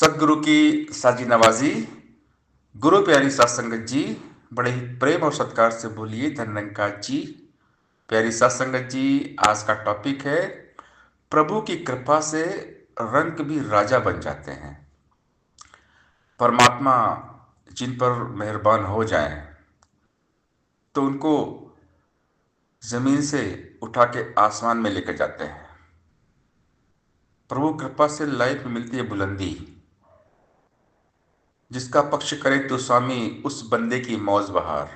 सदगुरु की साजी नवाजी। गुरु प्यारी सात संगत जी, बड़े ही प्रेम और सत्कार से बोलिए धनरंकार जी। प्यारी सात संगत जी, आज का टॉपिक है प्रभु की कृपा से रंग भी राजा बन जाते हैं। परमात्मा जिन पर मेहरबान हो जाए तो उनको जमीन से उठा के आसमान में लेकर जाते हैं। प्रभु कृपा से लाइफ में मिलती है बुलंदी। जिसका पक्ष करे तो स्वामी उस बंदे की मौज बहार,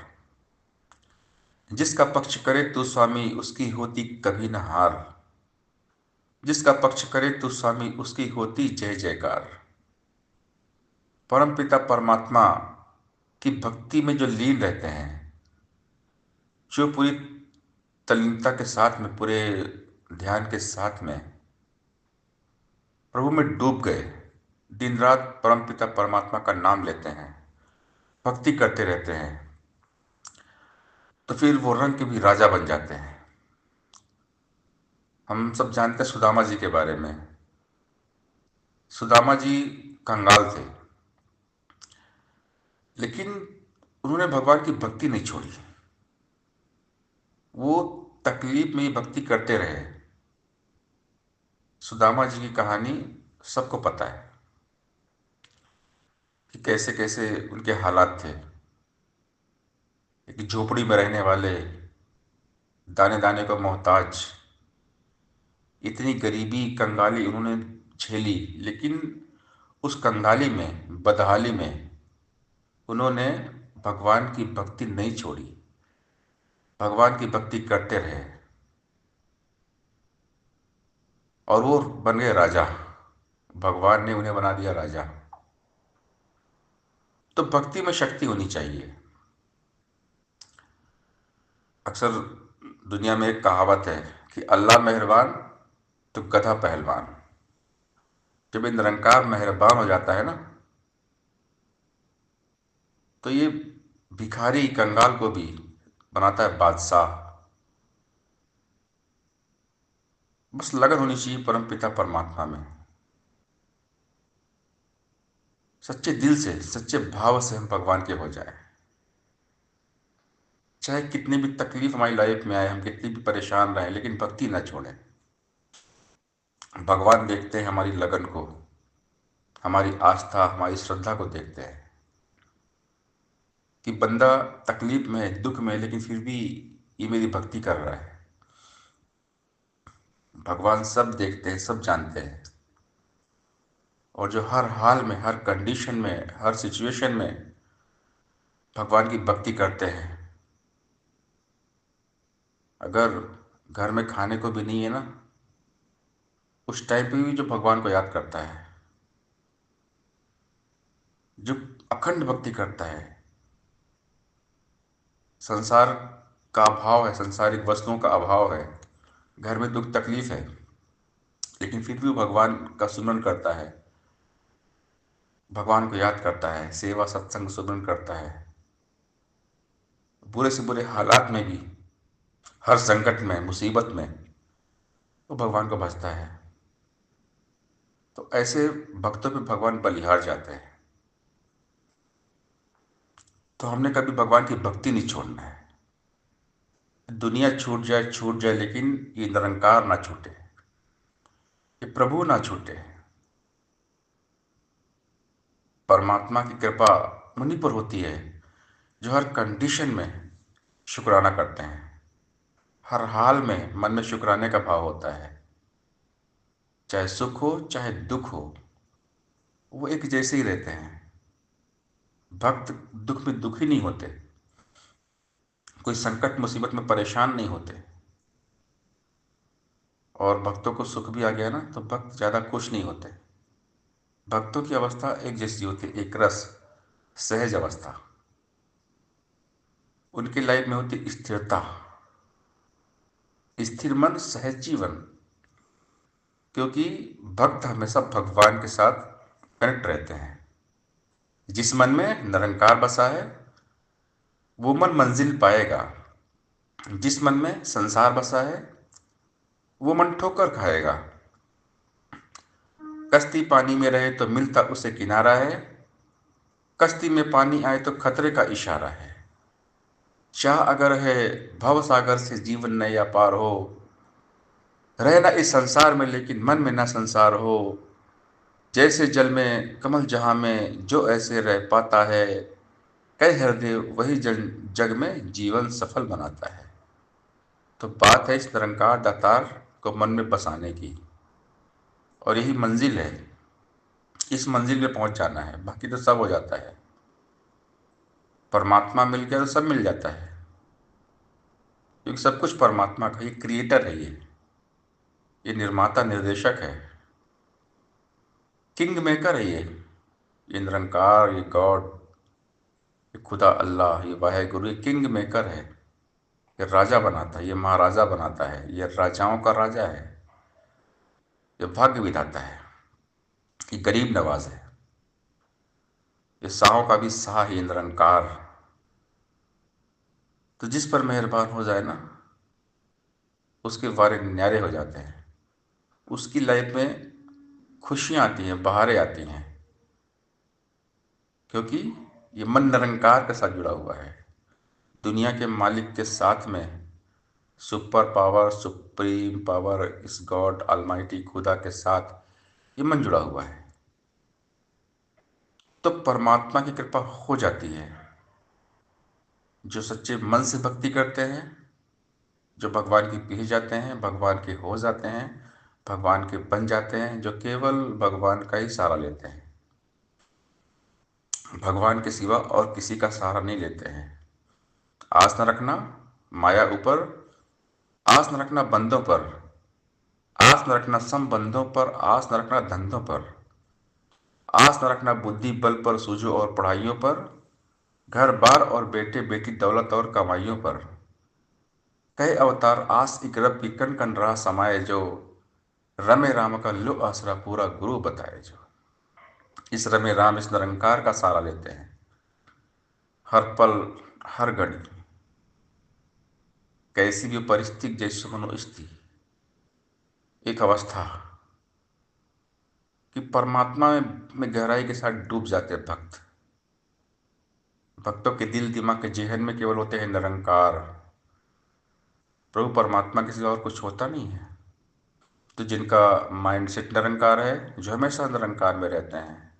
जिसका पक्ष करे तो स्वामी उसकी होती कभी न हार, जिसका पक्ष करे तो स्वामी उसकी होती जय जयकार। परम पिता परमात्मा की भक्ति में जो लीन रहते हैं, जो पूरी तल्लीनता के साथ में, पूरे ध्यान के साथ में प्रभु में डूब गए, दिन रात परम पिता परमात्मा का नाम लेते हैं, भक्ति करते रहते हैं, तो फिर वो रंग के भी राजा बन जाते हैं। हम सब जानते हैं सुदामा जी के बारे में। सुदामा जी कंगाल थे, लेकिन उन्होंने भगवान की भक्ति नहीं छोड़ी। वो तकलीफ में ही भक्ति करते रहे। सुदामा जी की कहानी सबको पता है कि कैसे कैसे उनके हालात थे। एक झोपड़ी में रहने वाले, दाने दाने को मोहताज, इतनी गरीबी कंगाली उन्होंने झेली, लेकिन उस कंगाली में, बदहाली में उन्होंने भगवान की भक्ति नहीं छोड़ी, भगवान की भक्ति करते रहे और वो बन गए राजा। भगवान ने उन्हें बना दिया राजा। तो भक्ति में शक्ति होनी चाहिए। अक्सर दुनिया में एक कहावत है कि अल्लाह मेहरबान तो गधा पहलवान। जब ये निरंकार मेहरबान हो जाता है ना, तो ये भिखारी कंगाल को भी बनाता है बादशाह। बस लगन होनी चाहिए परम पिता परमात्मा में। सच्चे दिल से, सच्चे भाव से हम भगवान के हो जाए। चाहे कितनी भी तकलीफ हमारी लाइफ में आए, हम कितनी भी परेशान रहें, लेकिन भक्ति ना छोड़ें। भगवान देखते हैं हमारी लगन को, हमारी आस्था, हमारी श्रद्धा को देखते हैं कि बंदा तकलीफ में है, दुख में है, लेकिन फिर भी ये मेरी भक्ति कर रहा है। भगवान सब देखते हैं, सब जानते हैं। और जो हर हाल में, हर कंडीशन में, हर सिचुएशन में भगवान की भक्ति करते हैं। अगर घर में खाने को भी नहीं है ना, उस टाइम पे भी जो भगवान को याद करता है, जो अखंड भक्ति करता है, संसार का अभाव है, संसारिक वस्तुओं का अभाव है, घर में दुख तकलीफ है, लेकिन फिर भी वो भगवान का सुमरन करता है, भगवान को याद करता है, सेवा सत्संग सुमरन करता है, बुरे से बुरे हालात में भी, हर संकट में, मुसीबत में वो भगवान को भजता है। तो ऐसे भक्तों पे भगवान बलिहार जाते हैं। तो हमने कभी भगवान की भक्ति नहीं छोड़ना है। दुनिया छूट जाए, लेकिन ये निरंकार ना छूटे, ये प्रभु ना छूटे। परमात्मा की कृपा उन्हीं पर होती है जो हर कंडीशन में शुक्राना करते हैं। हर हाल में मन में शुक्राने का भाव होता है। चाहे सुख हो चाहे दुख हो, वो एक जैसे ही रहते हैं। भक्त दुख में दुखी नहीं होते, कोई संकट मुसीबत में परेशान नहीं होते। और भक्तों को सुख भी आ गया ना, तो भक्त ज़्यादा खुश नहीं होते। भक्तों की अवस्था एक जैसी होती है, एक रस, सहज अवस्था। उनकी लाइफ में होती स्थिरता, स्थिर मन, सहज जीवन। क्योंकि भक्त हमेशा भगवान के साथ कनेक्ट रहते हैं। जिस मन में निरंकार बसा है वो मन मंजिल पाएगा। जिस मन में संसार बसा है वो मन ठोकर खाएगा। कश्ती पानी में रहे तो मिलता उसे किनारा है, कश्ती में पानी आए तो खतरे का इशारा है। चाह अगर है भव सागर से जीवन न या पार हो, रहना इस संसार में लेकिन मन में ना संसार हो। जैसे जल में कमल जहाँ में जो ऐसे रह पाता है, कई हृदय वही जल जग में जीवन सफल बनाता है। तो बात है इस निरंकार दातार को मन में बसाने की, और यही मंजिल है। इस मंजिल में पहुंच जाना है, बाकी तो सब हो जाता है। परमात्मा मिल गया तो सब मिल जाता है, क्योंकि सब कुछ परमात्मा का, ये क्रिएटर है, ये निर्माता निर्देशक है, किंग मेकर है ये निरंकार, ये गॉड, ये खुदा अल्लाह, ये वाहे गुरु, ये किंग मेकर है। ये राजा बनाता है, ये महाराजा बनाता है, ये राजाओं का राजा है, ये भाग्य विधाता है, ये गरीब नवाज है, ये शाहों का भी शाह है, ये निरंकार। तो जिस पर मेहरबान हो जाए ना, उसके वारे न्यारे हो जाते हैं, उसकी लाइफ में खुशियाँ आती हैं, बहारें आती हैं, क्योंकि ये मन निरंकार के साथ जुड़ा हुआ है, दुनिया के मालिक के साथ में। सुपर पावर, सुप्रीम पावर, इस गॉड ऑलमाइटी खुदा के साथ ये मन जुड़ा हुआ है, तो परमात्मा की कृपा हो जाती है। जो सच्चे मन से भक्ति करते हैं, जो भगवान की पी जाते हैं, भगवान के हो जाते हैं, भगवान के बन जाते हैं, जो केवल भगवान का ही सहारा लेते हैं, भगवान के सिवा और किसी का सहारा नहीं लेते हैं। आस न रखना माया ऊपर, आस न रखना बंदों पर, आस न रखना संबंधों पर, आस न रखना धंधों पर, आस न रखना बुद्धि बल पर, सूझो और पढ़ाइयों पर, घर बार और बेटे बेटी दौलत और कमाइयों पर। कहे अवतार आस एक रब की कन कन रहा समाये जो, रमे राम का लो आसरा पूरा गुरु बताए जो। इस रमे राम, इस निरंकार का सहारा लेते हैं हर पल हर घड़ी, कैसी भी परिस्थिति जैसी मनोस्थिति, एक अवस्था कि परमात्मा में गहराई के साथ डूब जाते हैं भक्त। भक्तों के दिल दिमाग के जेहन में केवल होते हैं निरंकार, प्रभु परमात्मा के सिवा और कुछ होता नहीं है। तो जिनका माइंडसेट निरंकार है, जो हमेशा निरंकार में रहते हैं,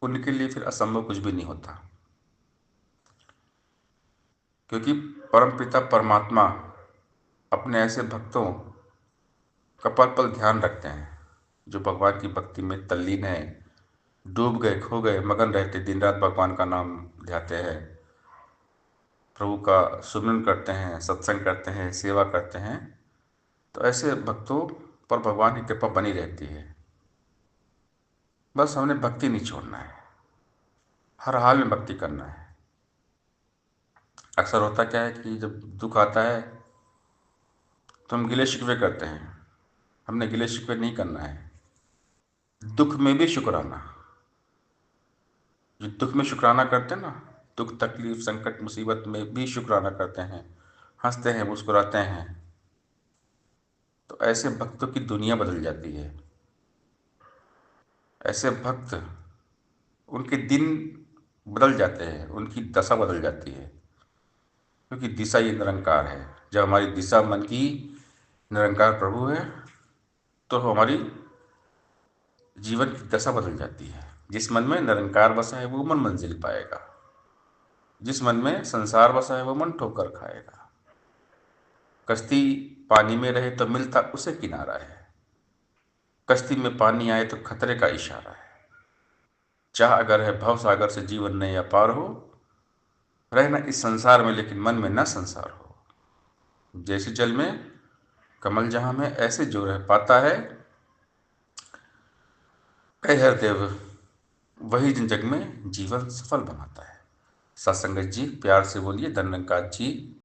उनके लिए फिर असंभव कुछ भी नहीं होता, क्योंकि परम पिता परमात्मा अपने ऐसे भक्तों का पल पल ध्यान रखते हैं, जो भगवान की भक्ति में तल्लीन है, डूब गए, खो गए, मगन रहते, दिन रात भगवान का नाम ध्याते हैं, प्रभु का सुमिरन करते हैं, सत्संग करते हैं, सेवा करते हैं। तो ऐसे भक्तों पर भगवान की कृपा बनी रहती है। बस हमने भक्ति नहीं छोड़ना है, हर हाल में भक्ति करना है। अक्सर होता क्या है कि जब दुख आता है तो हम गिले शिकवे करते हैं, हमने गिले शिकवे नहीं करना है। दुख में भी शुक्राना, जो दुख में शुक्राना करते हैं ना, दुख तकलीफ संकट मुसीबत में भी शुक्राना करते हैं, हंसते हैं मुस्कुराते हैं, तो ऐसे भक्तों की दुनिया बदल जाती है। ऐसे भक्त, उनके दिन बदल जाते हैं, उनकी दशा बदल जाती है, क्योंकि दिशा ये निरंकार है। जब हमारी दिशा मन की निरंकार प्रभु है, तो हमारी जीवन की दशा बदल जाती है। जिस मन में निरंकार बसा है वो मन मंजिल पाएगा, जिस मन में संसार बसा है वो मन ठोकर खाएगा। कश्ती पानी में रहे तो मिलता उसे किनारा है, कश्ती में पानी आए तो खतरे का इशारा है। चाह अगर है भव सागर से जीवन न या पार हो, रहना इस संसार में लेकिन मन में न संसार हो। जैसे जल में कमल जहाँ में ऐसे जो रह पाता है, कई हर देव वही जिन जग में जीवन सफल बनाता है। सत्संगत जी प्यार से बोलिए, धन्यवाद जी।